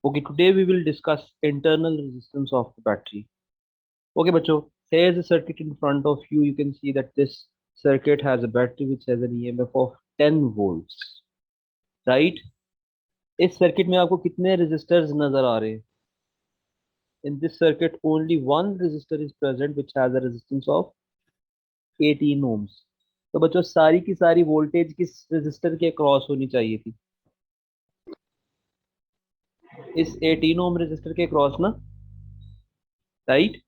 Okay, today we will discuss internal resistance of the battery. Okay, बच्चों, here's a circuit in front of you. You can see that this circuit has a battery which has an EMF of 10 volts, right? इस circuit में आपको कितने resistors नजर आ रहे हैं? In this circuit, only one resistor is present which has a resistance of 18 ohms. तो बच्चों सारी की सारी वोल्टेज किस रेजिस्टर के क्रॉस होनी चाहिए थी? इस 18 ओम रेजिस्टर के क्रॉस ना, राइट?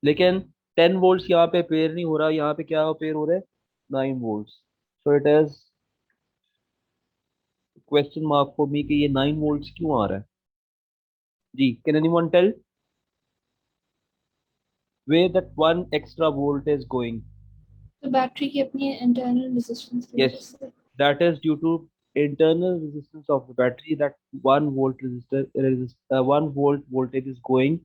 लेकिन 10 वोल्ट्स यहाँ पे पेयर नहीं हो रहा, यहाँ पे क्या पेयर हो रहा है? 9 volts. So it is question mark for me कि ये 9 वोल्ट्स क्यों आ रहा है? जी, can anyone tell where that one extra volt is going? तो बैटरी की अपनी इंटरनल रेजिस्टेंस की Yes, वजह से। that is due to internal resistance of the battery, that 1 volt 1 volt voltage is going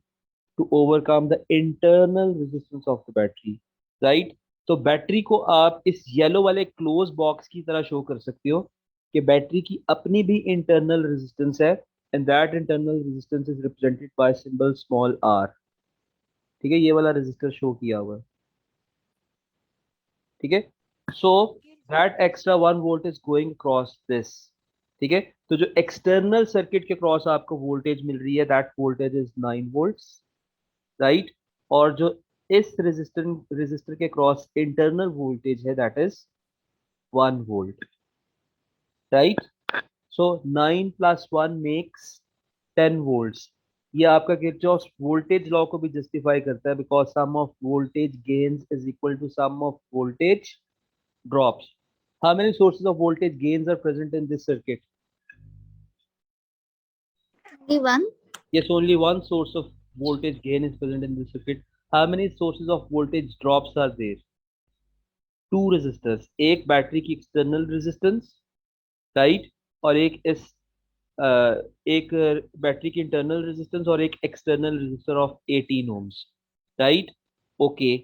to overcome the internal resistance of the battery, right? तो battery को आप इस येलो वाले क्लोज बॉक्स की तरह शो कर सकते हो कि बैटरी की अपनी भी इंटरनल रेजिस्टेंस है, and that internal resistance is represented by symbol small r. ठीक है, ये वाला रेजिस्टर शो किया हुआ है. ठीक है, so that extra 1 volt is going across this. ठीक है, तो जो एक्सटर्नल सर्किट के क्रॉस आपको वोल्टेज मिल रही है, that voltage is 9 volts, right? और जो इस रेजिस्टर के क्रॉस इंटरनल वोल्टेज है, that is 1 volt, right? So 9 plus 1 makes 10 volts. ये आपका किरचॉफ वोल्टेज लॉ को भी जस्टिफाई करता है, because sum of voltage gains is equal to sum of voltage drops. How many sources of voltage gains are present in this circuit? Only one. Yes, only one source of voltage gain is present in this circuit. How many sources of voltage drops are there? Two resistors, एक battery की external resistance, right? और एक इस एक battery की internal resistance और एक external resistor of 18 ohms, right? Okay,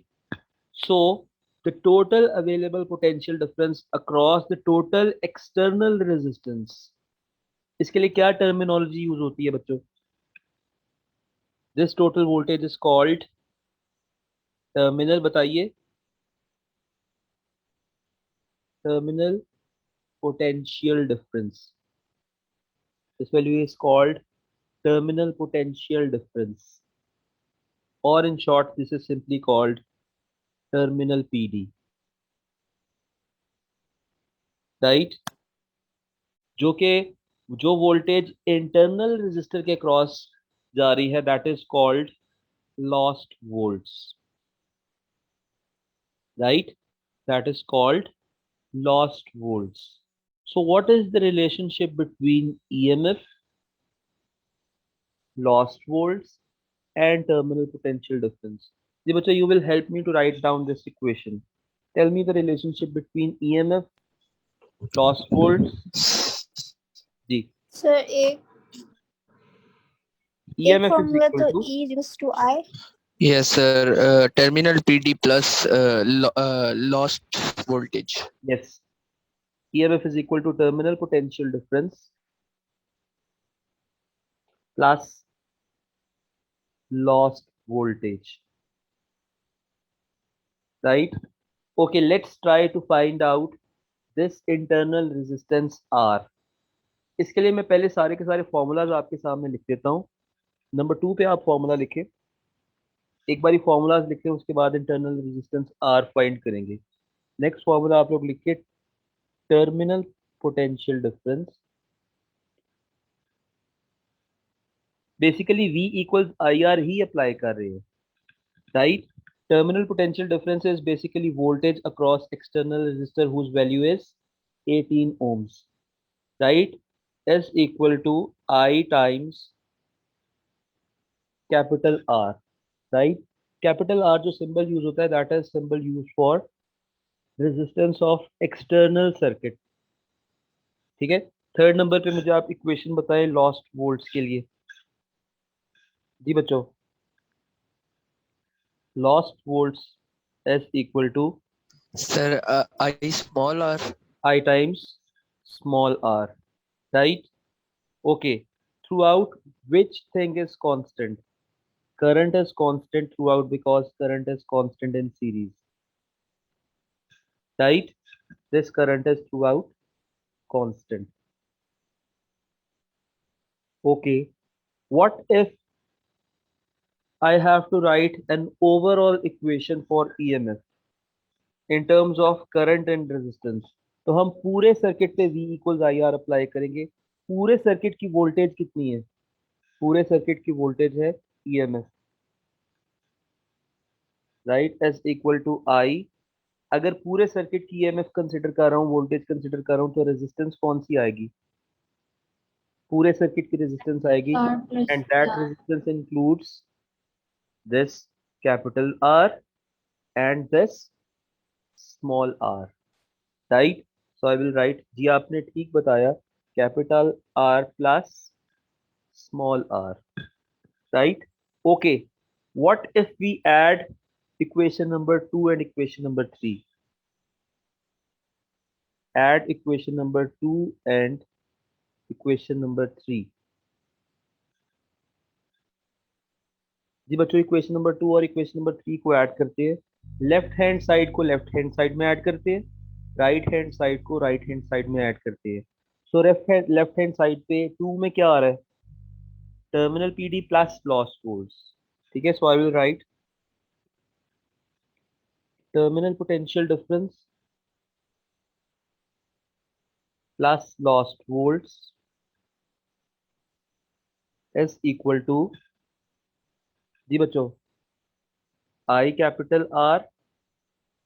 so the total available potential difference across the total external resistance, इसके लिए क्या टर्मिनोलॉजी यूज होती है बच्चों? This total voltage is called terminal, बताइए. Terminal potential difference. This value is called terminal potential difference, or in short, this is simply called terminal PD, right? जो कि जो वोल्टेज इंटरनल रेजिस्टर के cross जा रही है, that is called lost volts, right? That is called lost volts. So what is the relationship between EMF, lost volts, and terminal potential difference? जी बच्चा, you will help me to write down this equation. Tell me the relationship between EMF, lost volts. जी, sir एक EMF is formula equal to to, E is to I. Yes, sir. Terminal PD plus lost voltage. yes, EMF is equal to terminal potential difference plus lost voltage, right? Okay, let's try to find out this internal resistance R. इसके लिए मैं पहले सारे के सारे formulas आपके सामने लिख देता हूँ. नंबर 2 पे आप फॉर्मूला लिखे, एक बारी फॉर्मूलाज लिखे, उसके बाद इंटरनल रेजिस्टेंस आर फाइंड करेंगे. नेक्स्ट फॉर्मूला आप लोग लिखिए, terminal potential difference. Basically V equals I R ही अप्लाई कर रहे हैं, right? Terminal potential difference is basically voltage across external resistor whose value is 18 ohms, right? is equal to I times capital R, right? Capital R जो symbol use होता है, that is symbol use for resistance of external circuit. ठीक है, third number पे मुझे आप equation बताएं lost volts के लिए. जी बच्चों, lost volts is equal to Sir, I small r. I times small r, right? Okay, throughout which thing is constant? Current is constant throughout because current is constant in series, right? This current is throughout constant. Okay, what if I have to write an overall equation for EMF in terms of current and resistance? तो हम पूरे circuit पे V equals I R apply करेंगे. पूरे circuit की voltage कितनी है? पूरे सर्किट की वोल्टेज है EMF, right, S equal to I. अगर पूरे सर्किट की EMF कंसिडर कर रहा हूँ, वोल्टेज कंसिडर कर रहा हूँ, तो रेजिस्टेंस कौन सी आएगी? पूरे सर्किट की रेजिस्टेंस आएगी, R plus and that R. Resistance includes this capital R and this small r, right. So I will write, जी आपने ठीक बताया, capital R plus small r, right. Okay, what if we add equation number 2 and equation number 3? Add equation number 2 and equation number 3. जी बच्चों, equation number 2 और equation number 3 को add करते हैं. Left hand side को लेफ्ट हैंड साइड में add करते हैं, right hand side को राइट हैंड साइड में ऐड करते हैं. सो लेफ्ट हैंड साइड पे 2 में क्या आ रहा है? Terminal PD plus lost volts. ठीक है, so I will write terminal potential difference plus lost volts is equal to, जी बच्चों, I capital R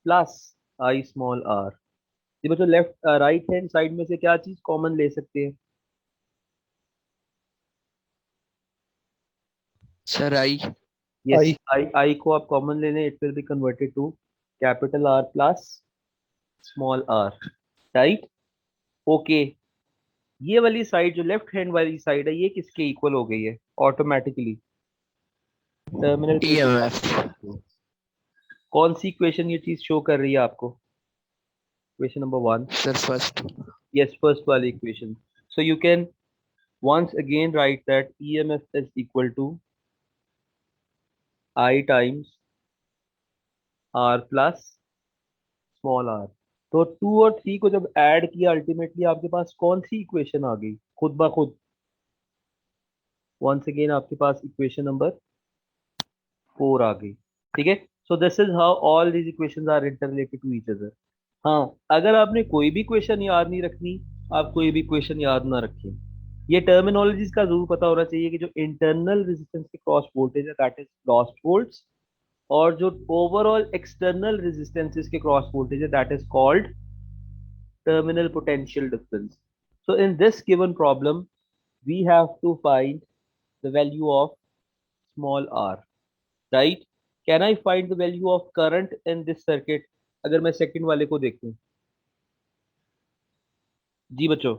plus I small r. जी बच्चों, लेफ्ट राइट हैंड साइड में से क्या चीज कॉमन ले सकते हैं? Sir, I. यस, आई को आप कॉमन ले लें, it will be converted to capital R plus small r, right. Okay, ये वाली साइड जो लेफ्ट हैंड वाली साइड है, ये किसके इक्वल हो गई है ऑटोमेटिकली? Terminal EMF. कौन सी इक्वेशन ये चीज शो कर रही है आपको? Equation number 1. Sir, first. yes, first वाली equation. so you can once again write that EMF is equal to I times R plus small r. तो 2 और 3 को जब ऐड किया, अल्टीमेटली आपके पास कौन सी इक्वेशन आ गई खुद ब खुद? वंस अगेन आपके पास इक्वेशन नंबर 4 आ गई. ठीक है, so this is how all these equations are interrelated to each other. हाँ, अगर आपने कोई भी क्वेश्चन याद नहीं रखनी, आप कोई भी क्वेश्चन याद ना रखें. ये टर्मिनोलॉजीज का जरूर पता होना चाहिए कि जो इंटरनल रेजिस्टेंस के क्रॉस वोल्टेज है दैट इज लॉस्ट वोल्ट्स, और जो ओवरऑल एक्सटर्नल रेजिस्टेंसेस के क्रॉस वोल्टेज है that is called terminal potential difference. So in this given problem, we have to find the value of small r, right? Can I find the value of current in this circuit? अगर मैं second वाले को देखूं, जी बच्चों,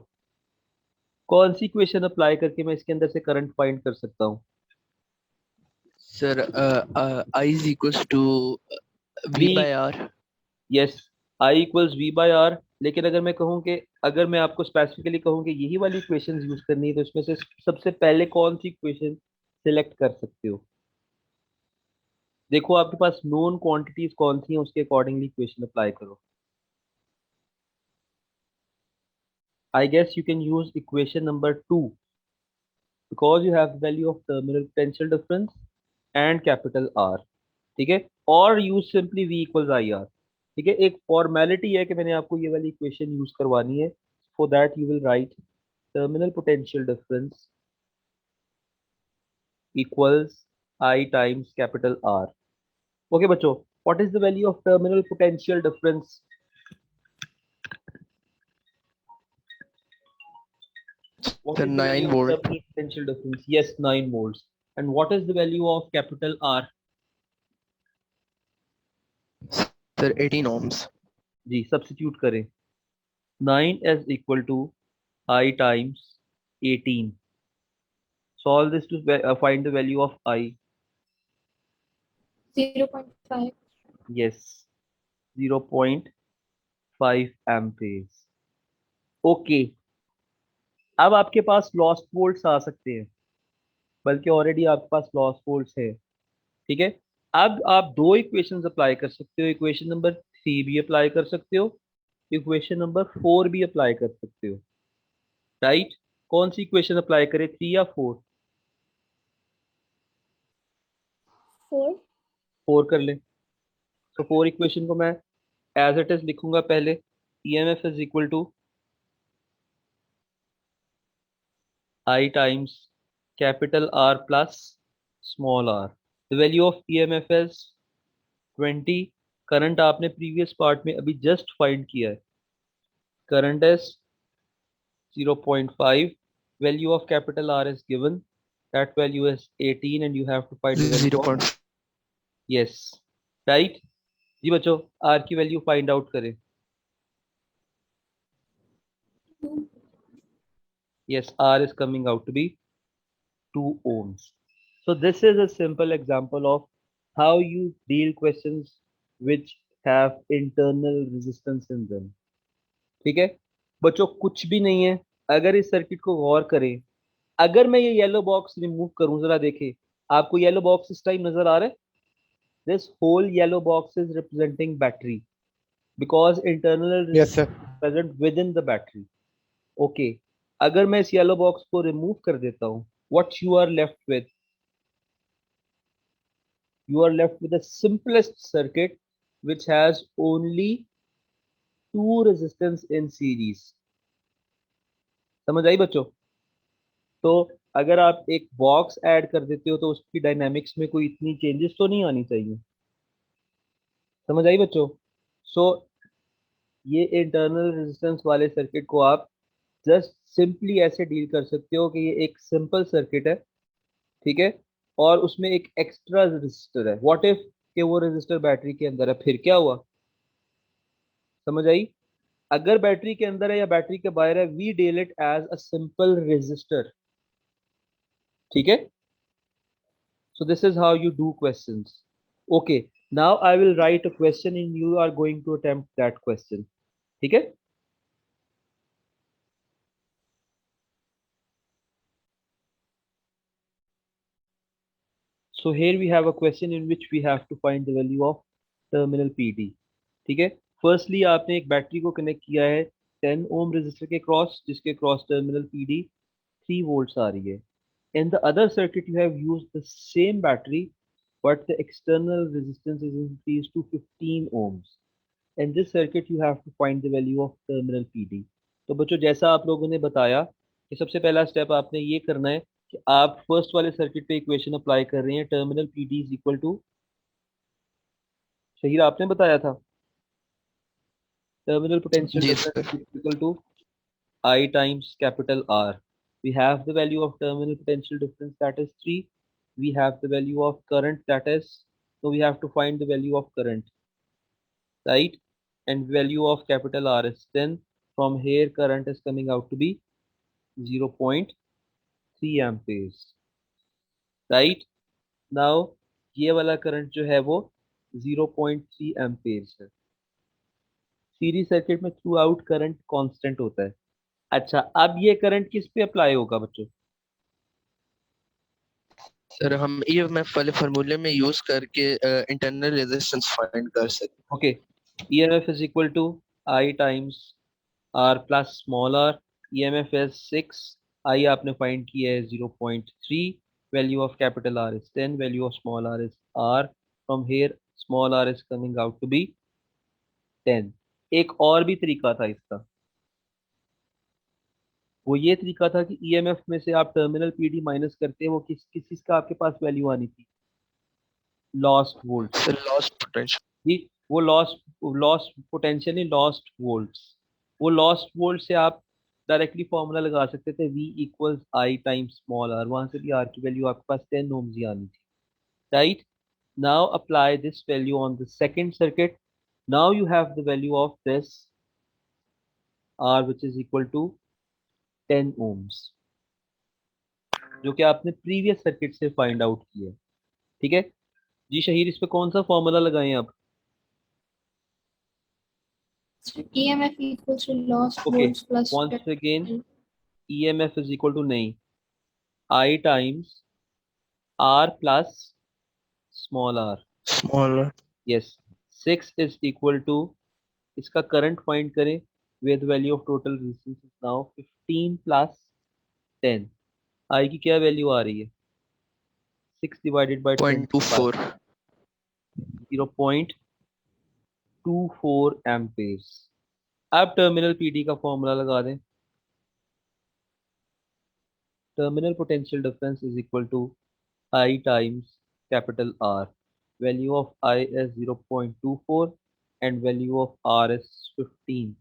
कौन सी equation apply करके मैं इसके अंदर से करंट फाइंड कर सकता हूँ? Sir, I is equals to V V, by R. यस, I equals V by R. लेकिन अगर मैं कहूँ कि, अगर मैं आपको स्पेसिफिकली कहूँ कि यही वाली इक्वेशन यूज करनी है, तो इसमें से सबसे पहले कौन सी इक्वेशन सिलेक्ट कर सकते हो? देखो आपके पास नोन क्वांटिटीज कौन सी हैं, उसके अकॉर्डिंगली इक्वेशन अप्लाई करो. I guess you can use equation number 2 because you have the value of terminal potential difference and capital R. ठीक है, और use simply V equals I R. ठीक है, एक फॉर्मेलिटी है कि मैंने आपको ये वाली इक्वेशन यूज करवानी है. For that you will write terminal potential difference equals I times capital R. Okay बच्चों, what is the value of terminal potential difference? What Sir, is the 9 value of volt. terminal potential difference? Yes, 9 volts. And what is the value of capital R? Sir, 18 ohms. Ji, substitute करें. 9 is equal to I times 18. Solve this to find the value of I. 0.5. Yes, 0.5 amperes. Okay. अब आपके पास lost volts आ सकते हैं, बल्कि already आपके पास lost volts है, ठीक है। अब आप दो इक्वेशंस अप्लाई कर सकते हो, इक्वेशन नंबर 3 भी अप्लाई कर सकते हो, इक्वेशन नंबर 4 भी अप्लाई कर सकते हो, राइट। कौन सी इक्वेशन अप्लाई करें, 3 या 4? 4. 4 कर लें। तो 4 इक्वेशन को मैं एज इट इज लिखूंगा पहले, EMF is equal to I times capital R plus small r. The value of EMF is 20। Current आपने प्रीवियस पार्ट में अभी जस्ट फाइंड किया है, current is 0.5, value of capital R is given, that value is 18 and you have to find the value zero of, point yes, right। जी बच्चों, R की value find out करें। 2. Yes, R is coming out to be 2 ohms. So this is a simple example of how you deal questions which have internal resistance in them, ठीक है बच्चों, कुछ भी नहीं है। अगर इस सर्किट को गौर करें, अगर मैं ये येलो बॉक्स रिमूव करूं, जरा देखें, आपको येलो बॉक्स इस टाइम नजर आ रहा है? This whole yellow box is representing battery because internal Yes, sir. Present within the battery. Okay, अगर मैं इस येलो बॉक्स को रिमूव कर देता हूं, what you are left with, you are left with the simplest circuit which has only two resistance in series। समझ आई बच्चों? तो अगर आप एक बॉक्स ऐड कर देते हो तो उसकी डायनामिक्स में कोई इतनी चेंजेस तो नहीं आनी चाहिए। समझ आई बच्चों? सो ये इंटरनल रेजिस्टेंस वाले सर्किट को आप जस्ट सिंपली ऐसे डील कर सकते हो कि ये एक सिंपल सर्किट है, ठीक है, और उसमें एक एक्स्ट्रा रेजिस्टर है। व्हाट इफ कि वो रेजिस्टर बैटरी के अंदर है, फिर क्या हुआ? समझ आई? अगर बैटरी के अंदर है या बैटरी के बाहर है, we deal it as a simple resistor, ठीक है। So this is how you do questions. Okay, now I will write a question and you are going to attempt that question. ठीक है? So here we have a question in which we have to find the value of terminal PD. ठीक है? Firstly आपने एक battery को connect किया है 10 ohm resistor के क्रॉस, जिसके क्रॉस टर्मिनल PD 3 वोल्ट्स आ रही है। In the other circuit you have used the same battery but the external resistance is increased to 15 ohms. In this circuit you have to find the value of terminal PD। तो बच्चों जैसा आप लोगों ने बताया कि सबसे पहला स्टेप आपने ये करना है कि आप फर्स्ट वाले सर्किट पे इक्वेशन अप्लाई कर रहे हैं, terminal PD is equal to, Shahir आपने बताया था, टर्मिनल पोटेंशियल जी difference sir. Is equal to I times capital R। We have the value of terminal potential difference, that is 3। We have the value of current, that is, so we have to find the value of current, right? And value of capital R is 10। From here current is coming out to be 0.3 amperes, right? Now ये वाला current जो है वो 0.3 amperes है। Series circuit में through out current constant होता है। अच्छा, अब ये करंट किस पे अप्लाई होगा बच्चों? सर हम ईएमएफ वाले फॉर्मूले में यूज करके इंटरनल रेजिस्टेंस फाइंड कर सकते okay, EMF is equal to I times R plus small r. EMF is 6, I आपने फाइंड किया है 0.3, value of capital R is 10, value of small r is r. From here small r is coming out to be 10। एक और भी तरीका था इसका, वो ये तरीका था कि ईएमएफ में से आप टर्मिनल पीडी माइनस करते हैं, वो किस चीज का आपके पास वैल्यू आनी थी? Lost volt. हैं। Sir lost potential. जी, वो lost lost potentially lost volts, वो लॉस्ट वोल्ट से आप डायरेक्टली फॉर्मूला लगा सकते थे, V equals I times small r, वहां से भी आर की वैल्यू आपके पास 10 ओम्स ही आनी थी, right. Now apply this value on the second circuit. Now you have the value of this R which is equal to 10 ohms, जो कि आपने प्रीवियस सर्किट से फाइंड आउट किया है, ठीक है। जी शहीर, इस पे कौन सा फॉर्मूला लगाएं आप? So EMF equals to lost okay, volts plus once again, terminal. EMF is equal to नहीं, I times R plus small r. smaller. Yes. 6 is equal to, इसका करंट फाइंड करें, with value of total resistance is now 15 plus 10. I की क्या value आ रही है? 6 divided by 25, 0.24. 0.24 amperes. अब terminal PD का फॉर्मूला लगा दें. Terminal potential difference is equal to I times capital R. Value of I is 0.24 and value of R is 15.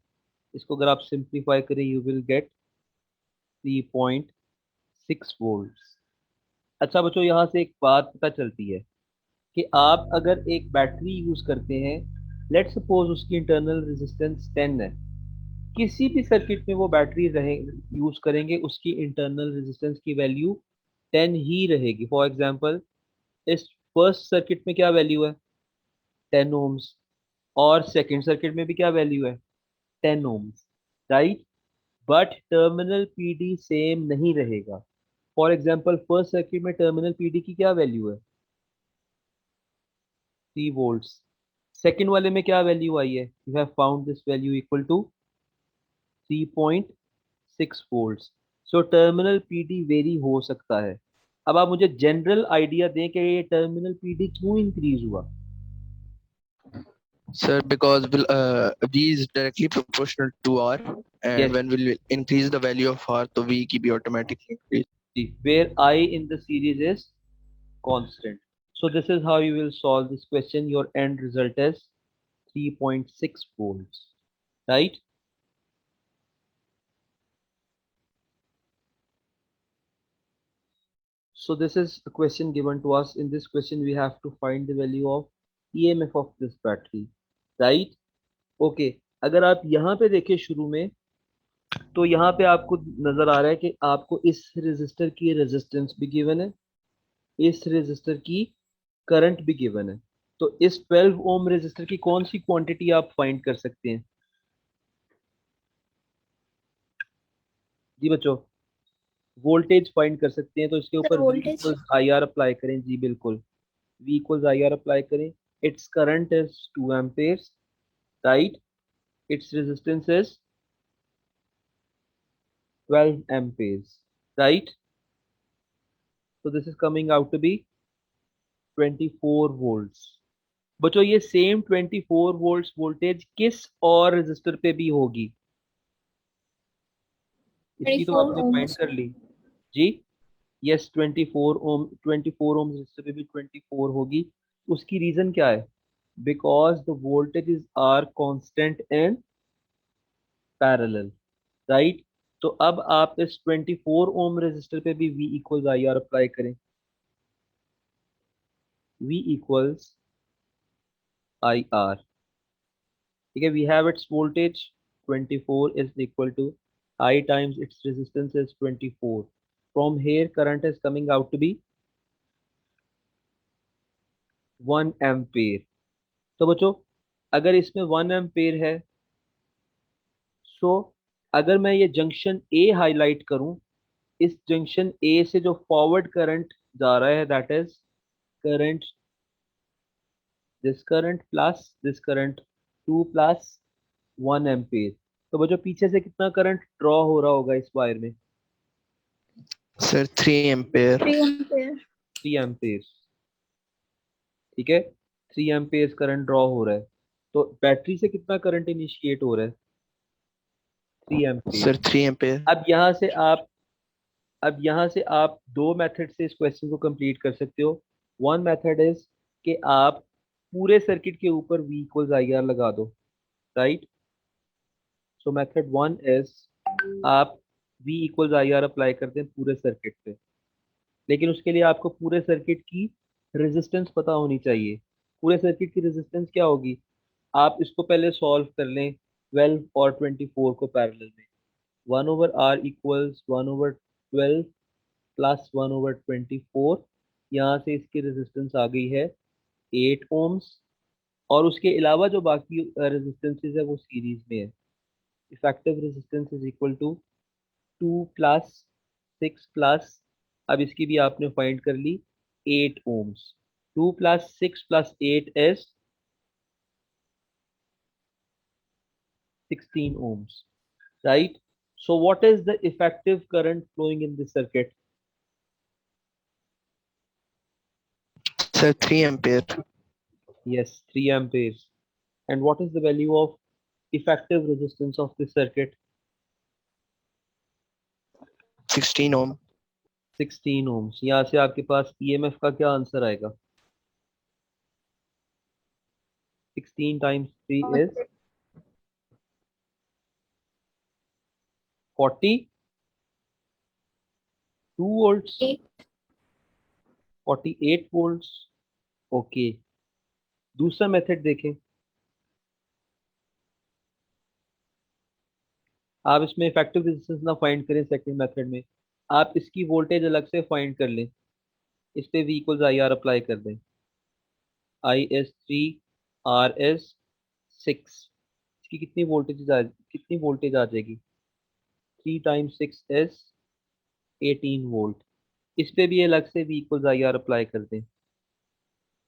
इसको अगर आप सिंप्लीफाई करें you will get 3.6 volts. अच्छा बच्चों, यहाँ से एक बात पता चलती है कि आप अगर एक बैटरी यूज करते हैं, लेट सपोज उसकी इंटरनल रेजिस्टेंस 10 है, किसी भी सर्किट में वो बैटरी रहे यूज करेंगे, उसकी इंटरनल रेजिस्टेंस की वैल्यू 10 ही रहेगी. फॉर एग्जांपल, इस फर्स्ट सर्किट में क्या वैल्यू है? 10 ओम्स. और सेकंड सर्किट में भी क्या वैल्यू है? 10 ohms. Right. But terminal PD same नहीं रहेगा. फॉर एग्जांपल, फर्स्ट सर्किट में टर्मिनल पीडी की क्या वैल्यू है? 3 वोल्ट्स. सेकंड वाले में क्या वैल्यू आई है? You have found this value equal to 3.6 volts. So terminal PD vary हो सकता है. अब आप मुझे जनरल आइडिया दें कि ये टर्मिनल पीडी क्यों इंक्रीज हुआ? Sir, because V is directly proportional to R, and Yes. when we'll increase the value of R, so V की भी automatically increase. Where I in the series is constant. So this is how you will solve this question. Your end result is 3.6 volts, right? So this is a question given to us. In this question, we have to find the value of EMF of this battery, right? Okay. अगर आप यहाँ पे देखें शुरू में, तो यहाँ पे आपको नजर आ रहा है कि आपको इस रेजिस्टर की रेजिस्टेंस भी गिवन है, इस रेजिस्टर की करंट भी गिवन है. तो इस 12 ओम रेजिस्टर की कौन सी क्वांटिटी आप फाइंड कर सकते हैं? जी बच्चों, वोल्टेज फाइंड कर सकते हैं. तो इसके Sir, ऊपर V voltage. Equals I R apply करें. जी बिल्कुल, V equals I R apply करें. It's current is 2 amperes, right. It's resistance is 12 amperes, right. so this is coming out to be 24 volts. बच्चों, ये सेम 24 वोल्ट्स वोल्टेज किस और resistor पे भी होगी? इसकी तो 24 आपने फाइंड ohms. कर ली. जी. यस, 24 ओम रेजिस्टर पे भी 24 होगी. उसकी रीजन क्या है? Because the voltages are constant in parallel, right. तो अब आप इस 24 ओम रेजिस्टर पे भी V equals I R apply करें. V equals I R. ठीक है. We have its voltage 24 is equal to I times its resistance is 24. From here current is coming out to be 1 ampere. तो बच्चों, अगर इसमें 1 ampere है, सो अगर मैं ये जंक्शन ए हाईलाइट करूं, इस जंक्शन ए से जो फॉरवर्ड करंट जा रहा है, that is current, this current 2 plus 1 ampere. तो बच्चों, पीछे से कितना करंट ड्रॉ हो रहा होगा इस वायर में? Sir, 3 ampere. 3 ampere. 3 एम्पेयर. ठीक है. 3 एम्पेयर करंट ड्रॉ हो रहा है. तो बैटरी से कितना करंट इनिशिएट हो रहा है? 3 Sir, एम्पेयर. 3 ampere. अब यहाँ से आप दो मेथड से इस क्वेश्चन को कंप्लीट कर सकते हो. वन मेथड इज कि आप पूरे सर्किट के ऊपर V इक्वल्स आई आर लगा दो, right. So method one is, आप V equals I R apply करते हैं पूरे सर्किट पे. लेकिन उसके लिए आपको पूरे सर्किट की रेजिस्टेंस पता होनी चाहिए. पूरे सर्किट की रेजिस्टेंस क्या होगी? आप इसको पहले सॉल्व कर लें 12 और 24 को पैरेलल में. 1/r equals 1/12 plus 1/24. यहाँ से इसकी रेजिस्टेंस आ गई है 8 ओम्स. और उसके अलावा जो बाकी रेजिस्टेंसेज है वो सीरीज में है. Effective resistance is equal to 2 plus 6 plus, अब इसकी भी आपने फाइंड कर ली, 8 ohms. 2 plus 6 plus 8 is 16 ohms, right? So what is the effective current flowing in this circuit? Sir, 3 ampere. Yes, 3 amperes. And what is the value of effective resistance of this circuit? 16 ohm. 16 ohms. यहाँ से आपके पास EMF का क्या answer आएगा? 16 times 3 is 42 volts. 48 volts. Okay. दूसरा method देखें. आप इसमें इफेक्टिव रेजिस्टेंस ना फाइंड करें सेकंड मेथड में, आप इसकी वोल्टेज अलग से फाइंड कर लें. इस पे V equals I R apply कर दें. IS3 RS6, इसकी कितनी वोल्टेज आ जाएगी? 3 times 6 is 18 वोल्ट. इस पे भी अलग से V equals I R apply कर दें.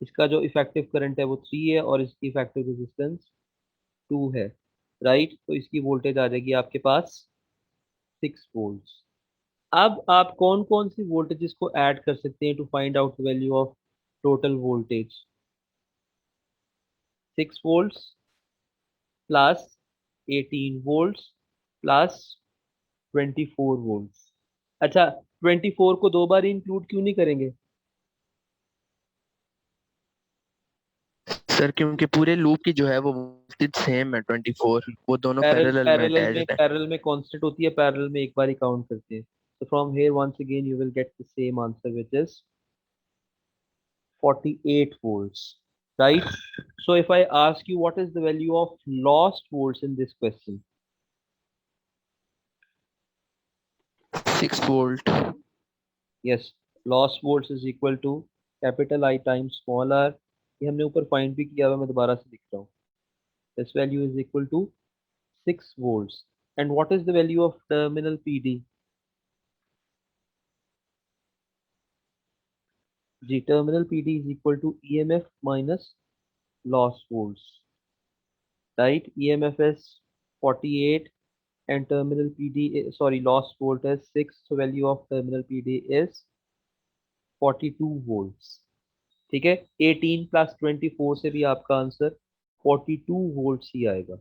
इसका जो इफेक्टिव करंट है वो 3 है और इसकी इफेक्टिव रेजिस्टेंस 2 है, राइट? तो इसकी वोल्टेज आ जाएगी आपके पास 6 वोल्ट्स. अब आप कौन कौन सी वोल्टेजेस को ऐड कर सकते हैं to find out the value of total voltage? 6 volts plus 18 volts plus 24 volts. अच्छा, 24 को दो बार इंक्लूड क्यों नहीं करेंगे? सर क्योंकि पूरे लूप की जो है वो वोल्टेज सेम है 24, वो दोनों पैरेलल में अटैच्ड है. पैरेलल में कांस्टेंट होती है, पैरेलल में एक बार ही काउंट करते हैं. So from here once again you will get the same answer, which is 48 volts, right? So if I ask you what is the value of lost volts in this question? 6 volt. Yes, lost volts is equal to capital I times small r. ये हमने ऊपर find भी किया हुआ, मैं दोबारा से लिख रहा हूँ. This value is equal to 6 volts. And what is the value of terminal PD? Ji, terminal PD is equal to EMF minus lost volts, right? EMF is 48 and terminal PD is, sorry, lost volt is 6, so value of terminal PD is 42 volts. ठीक है, 18 plus 24 से भी आपका answer 42 volts ही आएगा.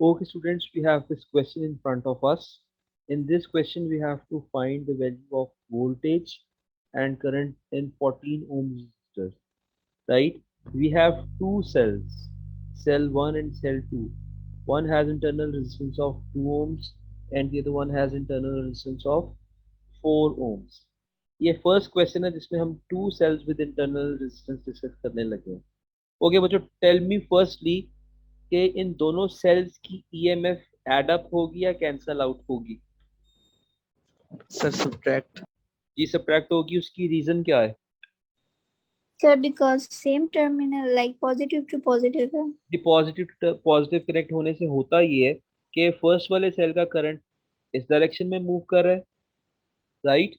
Okay students, we have this question in front of us. In this question we have to find the value of voltage and current in 14 ohm resistors, right? We have two cells, cell 1 and cell 2. One has internal resistance of 2 ohms and the other one has internal resistance of 4 ohms. ये first question है जिसमें हम two cells with internal resistance discuss करने लगे हैं. Okay बच्चों, tell me firstly कि इन दोनों सेल्स की ईएमएफ एड अप होगी या कैंसल आउट होगी? Sir subtract. जी सब्ट्रैक्ट होगी. उसकी रीजन क्या है? Sir, because same terminal like positive to positive है. जी पॉजिटिव कनेक्ट होने से होता ये है कि फर्स्ट वाले सेल का करंट इस डायरेक्शन में मूव कर रहा है, right,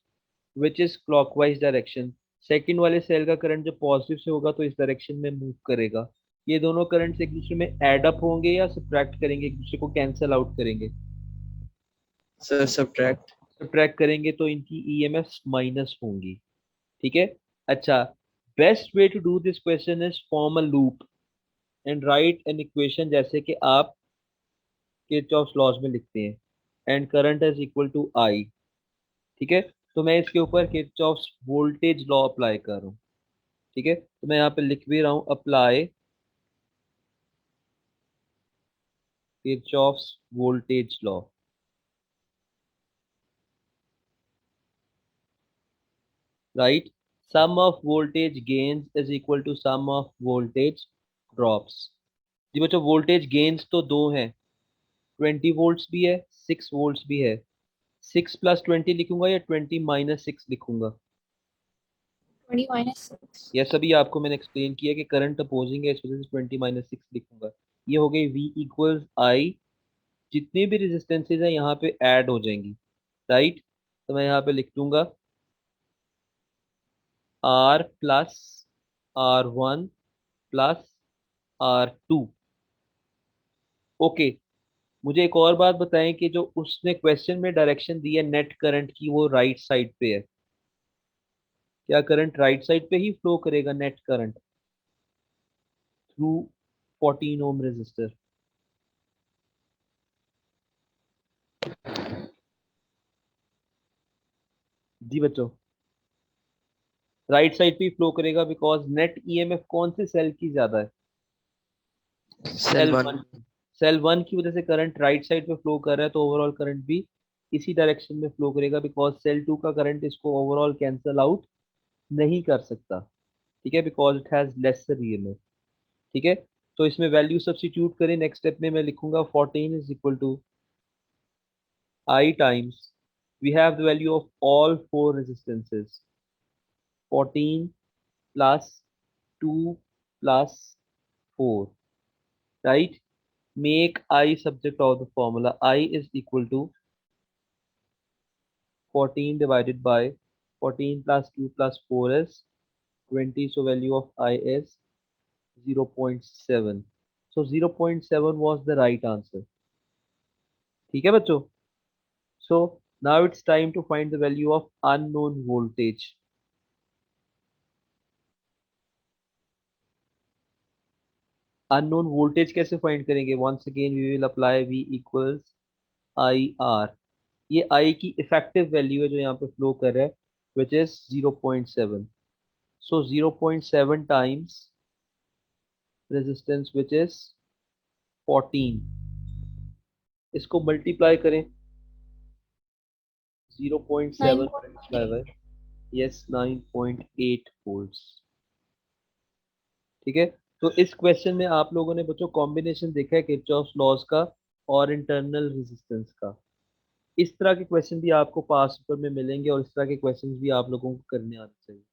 which is clockwise direction. Second वाले सेल का करंट जब पॉजिटिव से होगा तो इस डायरेक्शन में मूव करेगा. ये दोनों करंट्स एक दूसरे में एड अप होंगे या सब्ट्रैक्ट करेंगे, एक दूसरे को कैंसल आउट करेंगे? Sir subtract. सब्ट्रैक्ट करेंगे तो इनकी ईएमएफ माइनस होंगी. ठीक है. अच्छा, best way to do this question is form a loop and write an equation जैसे कि आप किरचॉफ्स लॉज में लिखते हैं, and current is equal to I. ठीक है, तो मैं इसके ऊपर किरचॉफ्स वोल्टेज लॉ अप्लाई कर रहा हूँ. ठीक है, तो मैं यहाँ पे लिख भी रहा हूँ, apply Kirchhoff's voltage law. Right, sum of voltage gains is equal to sum of voltage drops. जी बच्चों, वोल्टेज गेन्स तो दो हैं, 20 वोल्ट्स भी है, 6 वोल्ट्स भी है. 6 प्लस 20 लिखूंगा या 20 माइनस 6 लिखूंगा? 20 minus 6. ये सभी आपको मैंने एक्सप्लेन किया कि करंट अपोजिंग है, इस वजह से 20 - 6 लिखूंगा। ये हो गई V इक्वल्स I, जितनी भी रेजिस्टेंसेज है यहाँ पे ऐड हो जाएंगी, राइट। तो मैं यहाँ पे लिख दूंगा R plus R1 plus R2। Okay, मुझे एक और बात बताएं कि जो उसने क्वेश्चन में डायरेक्शन दी है नेट करंट की, वो राइट साइड पे है। क्या करंट राइट साइड पे ही फ्लो करेगा, net current through 14 ohm resistor? जी बच्चों, राइट साइड पे ही फ्लो करेगा, बिकॉज नेट ईएमएफ कौन से सेल की ज्यादा है? Cell cell 1। 1। सेल 1 की वजह से करंट राइट साइड पे फ्लो कर रहा है, तो ओवरऑल करंट भी इसी डायरेक्शन में फ्लो करेगा, बिकॉज सेल 2 का करंट इसको ओवरऑल कैंसल आउट नहीं कर सकता, ठीक है, because it has lesser EMF. ठीक है, तो इसमें वैल्यू सब्स्टिट्यूट करें। नेक्स्ट स्टेप में मैं लिखूंगा 14 is equal to I times, we have the value of all four resistances, 14 plus 2 plus 4, right? Make I subject of the formula. I is equal to 14 divided by 14 plus 2 plus 4 is 20, so value of I is 0.7. So 0.7 was the right answer. ठीक है बच्चों? So now it's time to find the value of unknown voltage. Unknown voltage कैसे find करेंगे? Once again we will apply V equals I R. ये I की effective value है जो यहाँ पे फ्लो कर रहा है, which is 0.7। So 0.7 times resistance which is 14, इसको मल्टीप्लाई करें। 0.7 मल्टीप्लाई 9.8. Bye, yes, 9.8 volts. ठीक है, तो इस क्वेश्चन में आप लोगों ने बच्चों कॉम्बिनेशन देखा है किरचॉफ्स लॉज का और इंटरनल रेजिस्टेंस का। इस तरह के क्वेश्चन भी आपको पास पेपर में मिलेंगे और इस तरह के क्वेश्चन भी आप लोगों को करने आने चाहिए।